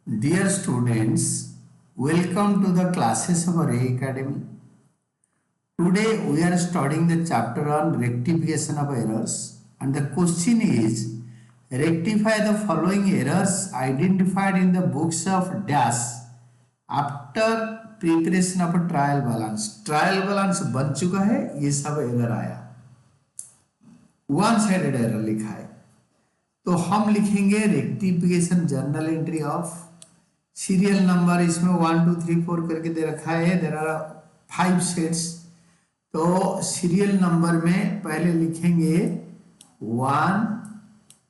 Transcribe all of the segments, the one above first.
Dear students, welcome to the classes of Ray Academy. Today we are studying the chapter on rectification of errors, and the question is rectify the following errors identified in the books of dash after preparation of a trial balance. Trial balance बन चुका है, ये सब error आया, one sided error लिखा है, तो हम लिखेंगे rectification journal entry of serial number, इसमें 1 2 3 4 करके दे रखा है, देर आर 5 सेट्स। तो सीरियल नंबर में पहले लिखेंगे 1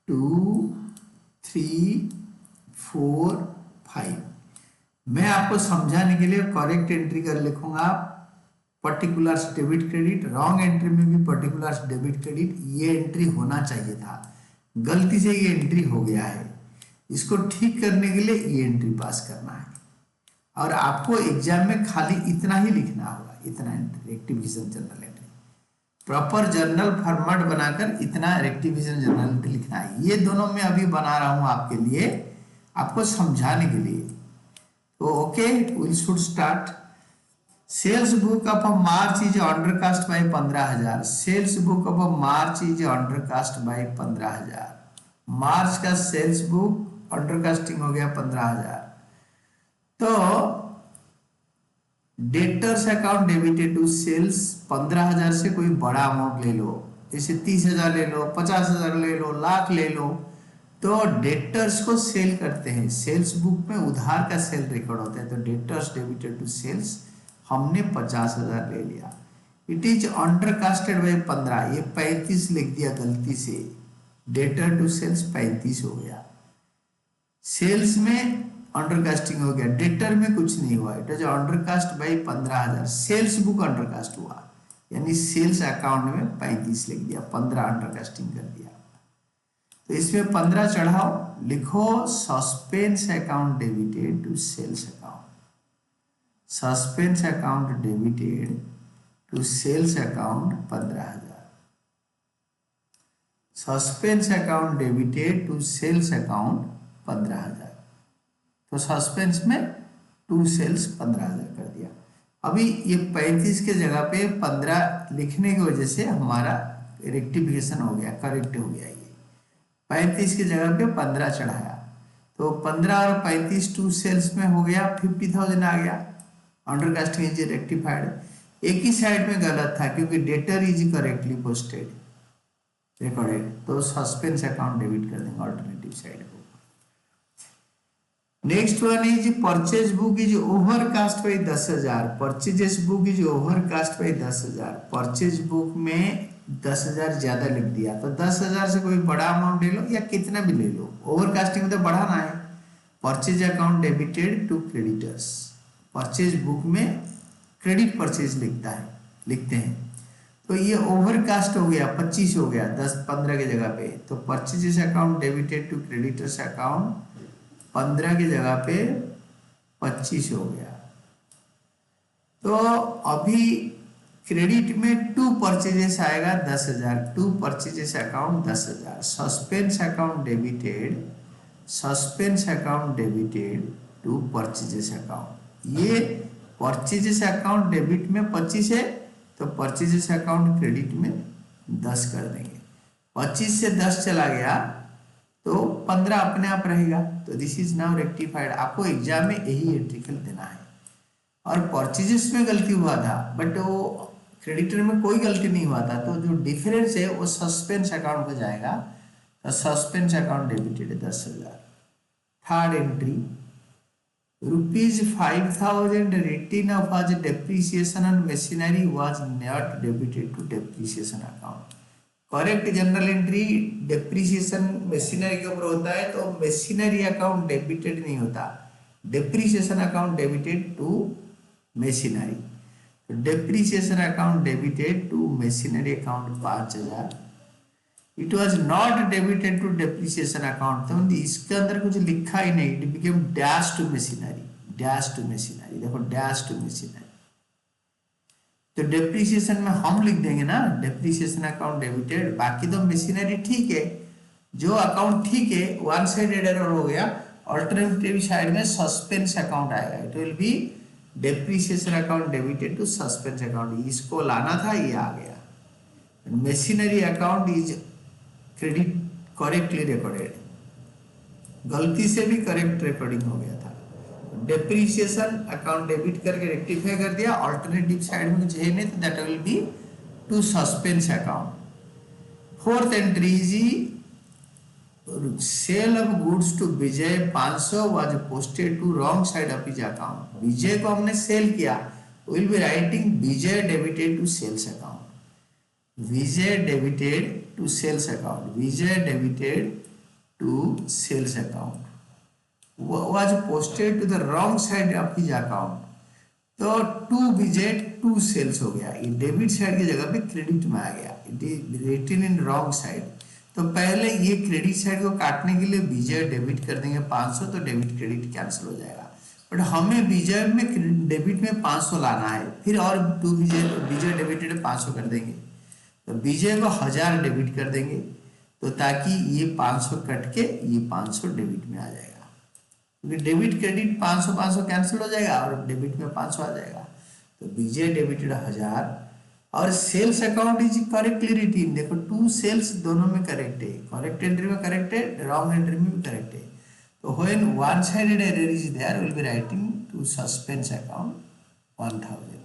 2 3 4 5। मैं आपको समझाने के लिए करेक्ट एंट्री कर लिखूंगा, particulars debit credit, wrong entry में भी पर्टिकुलर्स डेबिट क्रेडिट, ये एंट्री होना चाहिए था, गलती से ये एंट्री हो गया है, इसको ठीक करने के लिए ये एंट्री पास करना है। और आपको एग्जाम में खाली इतना ही लिखना होगा, इतना entry rectification journal entry, proper journal format बनाकर इतना रेक्टिफिकेशन जर्नल एंट्री लिखना है। ये दोनों मैं अभी बना रहा हूं आपके लिए, आपको समझाने के लिए। तो okay, we should start. Sales book of March is undercast by 15,000। Sales book of March is undercast by 15,000। March का सेल्स बुक अंडरकास्टिंग हो गया 15,000। तो debtors account debited to sales, 15,000 से कोई बड़ा अमाउंट ले लो, जैसे 30,000 ले लो, 50,000 ले लो, लाख ले लो, तो डेटर्स को सेल करते हैं। सेल्स बुक में उधार का सेल रिकॉर्ड होता है, तो डेटर्स डेबिटेड टू सेल्स हमने 50,000 ले लिया। इट इज अंडरकास्टेड बाय 15, ये 35 लिख दिया गलती से, डेटर टू सेल्स 35 हो गया। सेल्स में अंडरकास्टिंग हो गया, डेटर में कुछ नहीं हुआ, it is undercast by 15,000। Sales book undercast हुआ, यानी सेल्स अकाउंट में 35 लिख दिया, 15 अंडरकास्टिंग कर दिया। तो इसमें 15 चढ़ाओ, लिखो suspense account debited to sales account, suspense account debited to sales account 15,000, suspense account debited to sales account 15,000। तो सस्पेंस में टू सेल्स 15,000 कर दिया। अभी ये 35 के जगह पे 15 लिखने की वजह से हमारा रेक्टिफिकेशन हो गया, करेक्ट हो गया। ये 35 की जगह पे 15 चढ़ाया, तो 15 और 35 टू सेल्स में हो गया, 50,000 आ गया, अंडरकास्टिंग इज रेक्टिफाइड। एक ही साइड में गलत था, क्योंकि debtor is correctly posted recorded, तो सस्पेंस अकाउंट डेबिट कर देंगे अल्टरनेटिव साइड को। Next one is purchase book is overcast bye 10,000। Purchases book is overcast bye 10,000। Purchase book में 10,000 ज्यादा लिख दिया, तो 10,000 से कोई बड़ा अमाउंट ले लो या कितना भी ले लो, ओवरकास्टिंग में तो बढ़ाना है। Purchase account debited to creditors, purchase book में क्रेडिट परचेज लिखते हैं, तो ये ओवरकास्ट हो गया, 25 हो गया 10-15 की जगह पे, तो purchases account debited to creditors account 15 की जगह पे 25 हो गया। तो अभी क्रेडिट में टू परचेजेस आएगा 10,000, to purchases account 10,000। Suspense account debited, suspense account debited to purchases account, ये परचेजेस अकाउंट डेबिट में 25 है, तो परचेजेस अकाउंट क्रेडिट में 10 कर देंगे। 25 से 10 चला गया तो 15 अपने आप रहेगा, तो दिस इज नाउ रेक्टिफाइड। आपको एग्जाम में यही एंट्री देना है। और परचेजेस में गलती हुआ था, बट वो क्रेडिटर में कोई गलती नहीं हुआ था, तो जो डिफरेंस है वो सस्पेंस अकाउंट में जाएगा, तो suspense account debited 10,000। Third entry, ₹5,000 written off as depreciation on machinery was not debited to depreciation account। Correct general entry depreciation machinery के ऊपर होता है, तो मशीनरी अकाउंट डेबिटेड नहीं होता, depreciation account debited to machinery. तो depreciation account debited to machinery account 5,000। It was not debited to depreciation account, तो इसके अंदर कुछ लिखा ही नहीं, it became dash to machinery, dash to machinery, देखो डैश टू मशीनरी। तो डेप्रिसिएशन में हम लिख देंगे ना डेप्रिसिएशन अकाउंट डेबिटेड, बाकी तो मशीनरी ठीक है, जो अकाउंट ठीक है, वन साइडेड एरर हो गया, ऑल्टरनेटिव साइड में सस्पेंस अकाउंट आएगा, it will be depreciation account debited to suspense account, इसको लाना था, ये आ गया। Machinery account is credit correctly recorded, गलती से भी करेक्ट रिकॉर्डिंग हो गया था। डेप्रिसिएशन अकाउंट डेबिट करके रेक्टिफाई कर दिया, ऑल्टरनेटिव साइड में कुछ है नहीं तो that will be to suspense account. Fourth entry is sale of goods to Vijay 500 was posted to wrong side of his account. Vijay को हमने सेल किया, will be writing Vijay debited to sales account, Vijay debited to sales account, Vijay debited to sales account was posted to the wrong side of his account, तो to Vijay to sales हो गया, ये debit side की जगह पे credit में आ गया, it is written in wrong side. तो पहले ये क्रेडिट साइड को काटने के लिए विजय डेबिट कर देंगे 500, तो डेबिट क्रेडिट कैंसिल हो जाएगा। बट हमें विजय में डेबिट में 500 लाना है, फिर और टू विजय डेबिटेड 500 कर देंगे, तो विजय को 1000 डेबिट कर देंगे, तो ताकि ये 500 कट के ये 500 डेबिट में आ जाएगा, क्योंकि डेबिट क्रेडिट 500 कैंसिल हो जाएगा और डेबिट में 500 आ जाएगा। तो विजय डेबिटेड 1000 और sales account is correctly written, देखो टू सेल्स दोनों में करेक्ट है, करेक्ट एंट्री में करेक्ट है, रॉन्ग एंट्री में भी करेक्ट है। तो when one sided error is there will be writing to suspense account 1000।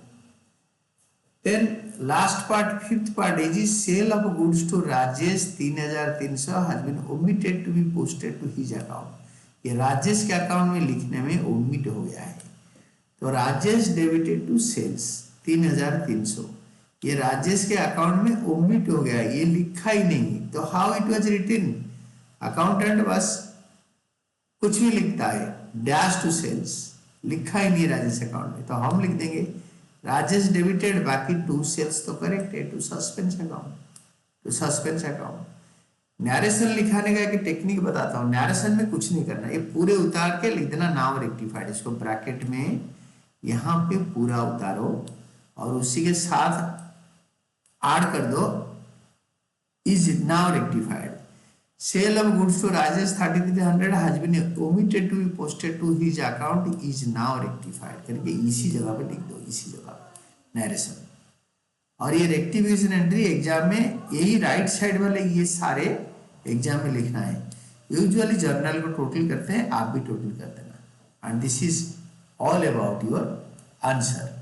Then last part, fifth part is sale of goods to Rajesh 3300 has been omitted to be posted to his account. ये राजेश के account में लिखने में omit हो गया है, तो Rajesh debited to sales 3300, ये राजेश के अकाउंट में ओमिट हो गया, ये लिखा ही नहीं, तो how it was written, accountant बस कुछ भी लिखता है, डैश टू सेल्स, लिखा ही नहीं राजेश अकाउंट में, तो हम लिख देंगे राजेश डेबिटेड, बाकी टू सेल्स तो करेक्ट है, to suspense account, to suspense account. Narration लिखाने का एक टेक्निक बताता हूँ, नैरेशन में कुछ नहीं करना, ये पूरे उतार के लिख देना नाउ रेक्टिफाइड, इसको ब्रैकेट में यहाँ पे पूरा उतारो और उसी के साथ ऐड कर दो is now rectified. Sale of goods to Rajesh 3300 has been omitted to be posted to his account is now rectified करके इसी जगह पे लिख दो, इसी जगह नैरेशन। और ये रेक्टिफिकेशन एंट्री एग्जाम में यही राइट साइड वाले ये सारे एग्जाम में लिखना है। यूजुअली जर्नल को टोटल करते हैं, आप भी टोटल कर देना, and this is all about your answer.